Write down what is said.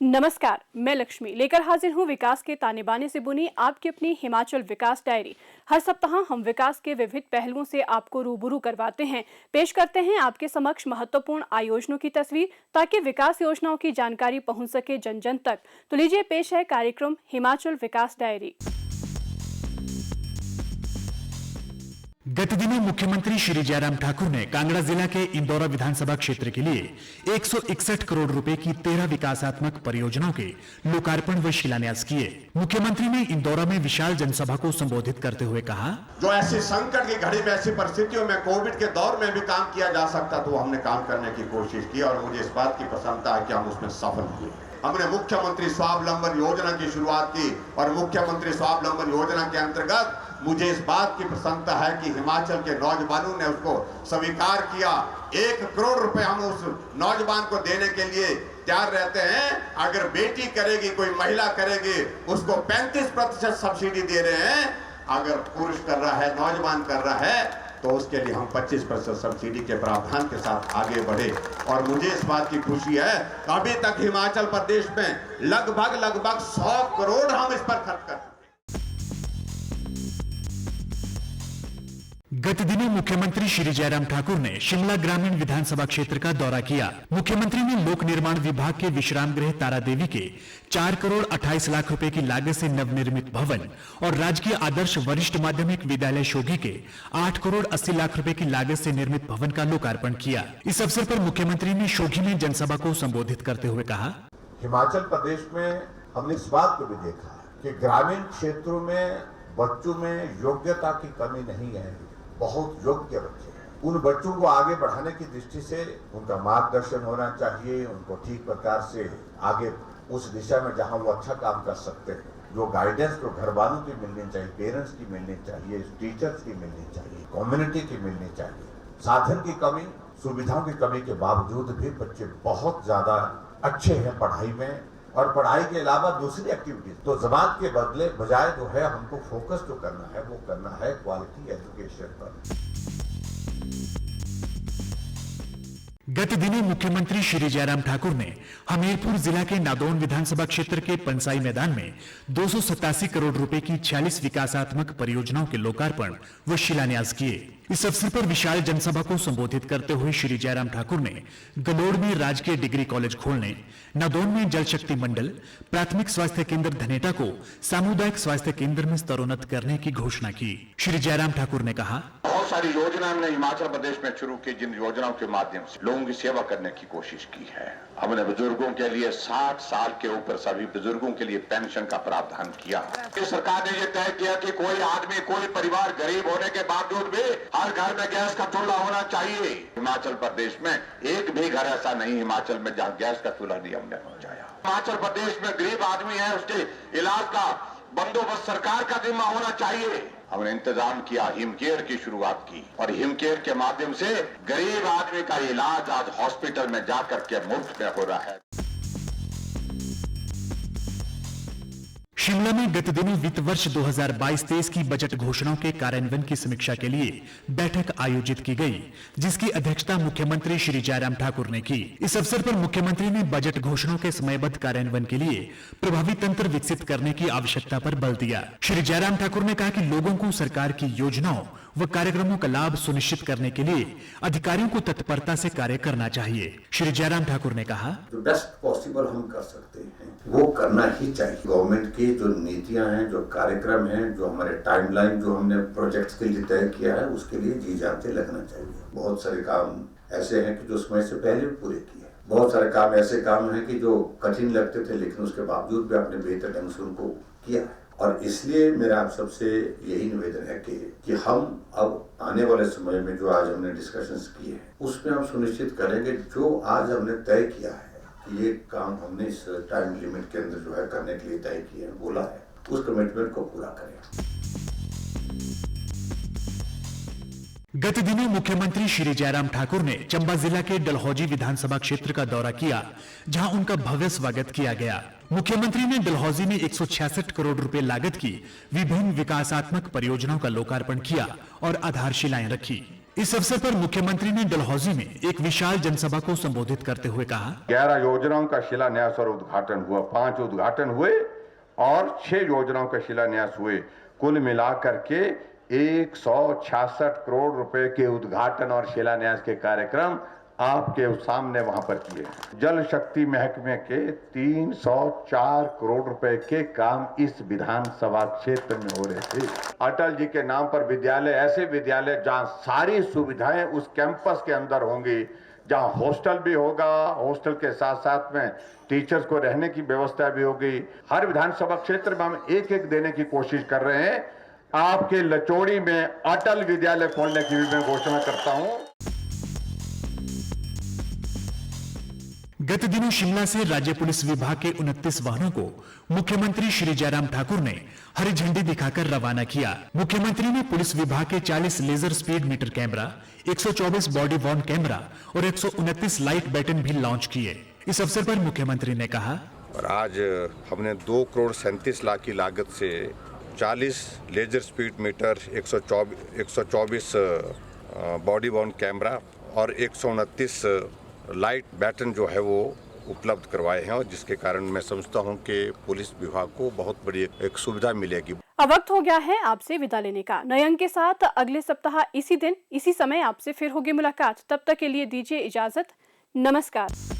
नमस्कार, मैं लक्ष्मी लेकर हाजिर हूँ विकास के ताने बाने से बुनी आपकी अपनी हिमाचल विकास डायरी। हर सप्ताह हम विकास के विविध पहलुओं से आपको रूबरू करवाते हैं, पेश करते हैं आपके समक्ष महत्वपूर्ण आयोजनों की तस्वीर ताकि विकास योजनाओं की जानकारी पहुंच सके जन जन तक। तो लीजिए पेश है कार्यक्रम हिमाचल विकास डायरी। गत दिनों मुख्यमंत्री श्री जयराम ठाकुर ने कांगड़ा जिला के इंदौरा विधानसभा क्षेत्र के लिए 161 करोड़ रुपए की 13 विकासात्मक परियोजनाओं के लोकार्पण व शिलान्यास किए। मुख्यमंत्री ने इंदौरा में विशाल जनसभा को संबोधित करते हुए कहा, जो ऐसी संकट की घड़ी में, ऐसी परिस्थितियों में, कोविड के दौर में भी काम किया जा सकता तो हमने काम करने की कोशिश की और मुझे इस बात की प्रसन्नता है कि हम उसमें सफल हुए। हमने मुख्यमंत्री स्वावलंबन योजना की शुरुआत की और मुख्यमंत्री स्वावलंबन योजना के अंतर्गत मुझे इस बात की प्रसन्नता है कि हिमाचल के नौजवानों ने उसको स्वीकार किया। 1 करोड़ रुपए हम उस नौजवान को देने के लिए तैयार रहते हैं। अगर बेटी करेगी, कोई महिला करेगी, उसको 35% सब्सिडी दे रहे हैं। अगर पुरुष कर रहा है, नौजवान कर रहा है, तो उसके लिए हम 25% सब्सिडी के प्रावधान के साथ आगे बढ़े। और मुझे इस बात की खुशी है अभी तक हिमाचल प्रदेश में लगभग 100 करोड़ हम इस पर खर्च कर। गत दिनों मुख्यमंत्री श्री जयराम ठाकुर ने शिमला ग्रामीण विधानसभा क्षेत्र का दौरा किया। मुख्यमंत्री ने लोक निर्माण विभाग के विश्राम गृह तारा देवी के 4 करोड़ 28 लाख रुपए की लागत से नवनिर्मित भवन और राजकीय आदर्श वरिष्ठ माध्यमिक विद्यालय शोघी के 8 करोड़ 80 लाख रुपए की लागत से निर्मित भवन का लोकार्पण किया। इस अवसर पर मुख्यमंत्री ने शोघी में जनसभा को संबोधित करते हुए कहा, हिमाचल प्रदेश में हमने इस बात को भी देखा कि ग्रामीण क्षेत्रों में बच्चों में योग्यता की कमी नहीं है, बहुत योग्य बच्चे हैं। उन बच्चों को आगे बढ़ाने की दृष्टि से उनका मार्गदर्शन होना चाहिए, उनको ठीक प्रकार से आगे उस दिशा में जहां वो अच्छा काम कर सकते हैं, जो गाइडेंस तो घर वालों की मिलनी चाहिए, पेरेंट्स की मिलनी चाहिए, टीचर्स की मिलनी चाहिए, कम्युनिटी की मिलनी चाहिए। साधन की कमी, सुविधाओं की कमी के बावजूद भी बच्चे बहुत ज्यादा अच्छे हैं पढ़ाई में और पढ़ाई के अलावा दूसरी एक्टिविटीज। तो जमात के बदले बजाय जो है हमको फोकस जो करना है वो करना है क्वालिटी एजुकेशन पर। गत दिनों मुख्यमंत्री श्री जयराम ठाकुर ने हमीरपुर जिला के नादौन विधानसभा क्षेत्र के पंसाई मैदान में 287 करोड़ रुपए की 46 विकासात्मक परियोजनाओं के लोकार्पण व शिलान्यास किए। इस अवसर पर विशाल जनसभा को संबोधित करते हुए श्री जयराम ठाकुर ने गलोड़ में राजकीय डिग्री कॉलेज खोलने, नादौन में जल शक्ति मंडल, प्राथमिक स्वास्थ्य केंद्र धनेटा को सामुदायिक स्वास्थ्य केंद्र में स्तरोन्नत करने की घोषणा की। श्री जयराम ठाकुर ने कहा, बहुत सारी योजना हमने हिमाचल प्रदेश में शुरू की, जिन योजनाओं के माध्यम से लोगों की सेवा करने की कोशिश की है। हमने बुजुर्गों के लिए 60 साल के ऊपर सभी बुजुर्गों के लिए पेंशन का प्रावधान किया। इस सरकार ने यह तय किया कि कोई आदमी, कोई परिवार गरीब होने के बावजूद भी हर घर में गैस का चूल्हा होना चाहिए। हिमाचल प्रदेश में एक भी घर ऐसा नहीं हिमाचल में जहाँ गैस का चूल्हा नहीं हमने पहुंचाया। हिमाचल प्रदेश में गरीब आदमी है, उसके इलाज का बंदोबस्त सरकार का जिम्मा होना चाहिए। हमने इंतजाम किया, हिमकेयर की शुरुआत की और हिमकेयर के माध्यम से गरीब आदमी का इलाज आज हॉस्पिटल में जाकर के मुफ्त में हो रहा है। शिमला में गत दिनों वित्त वर्ष 2022-23 की बजट घोषणाओं के कार्यान्वयन की समीक्षा के लिए बैठक आयोजित की गई, जिसकी अध्यक्षता मुख्यमंत्री श्री जयराम ठाकुर ने की। इस अवसर पर मुख्यमंत्री ने बजट घोषणाओं के समयबद्ध कार्यान्वयन के लिए प्रभावी तंत्र विकसित करने की आवश्यकता पर बल दिया। श्री जयराम ठाकुर ने कहा कि लोगों को सरकार की योजनाओं व कार्यक्रमों का लाभ सुनिश्चित करने के लिए अधिकारियों को तत्परता से कार्य करना चाहिए। श्री जयराम ठाकुर ने कहा, जो बेस्ट पॉसिबल हम कर सकते हैं वो करना ही चाहिए। गवर्नमेंट की जो नीतियां हैं, जो कार्यक्रम हैं, जो हमारे टाइमलाइन जो हमने प्रोजेक्ट्स के लिए तय किया है, उसके लिए जी जाते लगना चाहिए। बहुत सारे काम ऐसे हैं कि जो समय से पहले भी पूरे किए, बहुत सारे काम ऐसे काम हैं कि जो कठिन लगते थे लेकिन उसके बावजूद भी आपने बेहतर ढंग से उनको किया है। और इसलिए मेरा आप सबसे यही निवेदन है कि हम अब आने वाले समय में जो आज हमने डिस्कशंस किए हैं उसमें हम सुनिश्चित करेंगे जो आज हमने तय किया है कि ये काम हमने इस टाइम लिमिट के अंदर जो है करने के लिए तय किया है, बोला है, उस कमिटमेंट को पूरा करें। गत दिनों मुख्यमंत्री श्री जयराम ठाकुर ने चंबा जिला के डलहौजी विधानसभा क्षेत्र का दौरा किया, जहां उनका भव्य स्वागत किया गया। मुख्यमंत्री ने डलहौजी में 166 करोड़ रुपए लागत की विभिन्न विकासात्मक परियोजनाओं का लोकार्पण किया और आधारशिलाएं रखी। इस अवसर पर मुख्यमंत्री ने डलहौजी में एक विशाल जनसभा को संबोधित करते हुए कहा, 11 योजनाओं का शिलान्यास और उद्घाटन हुआ, 5 उद्घाटन हुए और 6 योजनाओं का शिलान्यास हुए। कुल मिलाकर के 166 करोड़ रुपए के उद्घाटन और शिलान्यास के कार्यक्रम आपके सामने वहां पर किए। जल शक्ति महकमे के 304 करोड़ रुपए के काम इस विधानसभा क्षेत्र में हो रहे थे। अटल जी के नाम पर विद्यालय, ऐसे विद्यालय जहां सारी सुविधाएं उस कैंपस के अंदर होंगी, जहां हॉस्टल भी होगा, हॉस्टल के साथ साथ में टीचर्स को रहने की व्यवस्था भी होगी। हर विधानसभा क्षेत्र में हम एक एक देने की कोशिश कर रहे हैं। आपके लचोड़ी में अटल विद्यालय खोलने की भी मैं घोषणा करता हूं। गत दिनों शिमला से राज्य पुलिस विभाग के 29 वाहनों को मुख्यमंत्री श्री जयराम ठाकुर ने हरी झंडी दिखाकर रवाना किया। मुख्यमंत्री ने पुलिस विभाग के 40 laser speed meter camera, 124 body worn camera और 129 लाइट बैटन भी लॉन्च किए। इस अवसर पर मुख्यमंत्री ने कहा, और आज हमने 2 करोड़ 37 लाख की लागत से 40 laser speed meter, 124 body worn camera और 129 लाइट बैटन जो है वो उपलब्ध करवाए हैं, और जिसके कारण मैं समझता हूं कि पुलिस विभाग को बहुत बड़ी एक सुविधा मिलेगी। अब वक्त हो गया है आपसे विदा लेने का। नए अंक के साथ अगले सप्ताह इसी दिन इसी समय आपसे फिर होगी मुलाकात। तब तक के लिए दीजिए इजाजत। नमस्कार।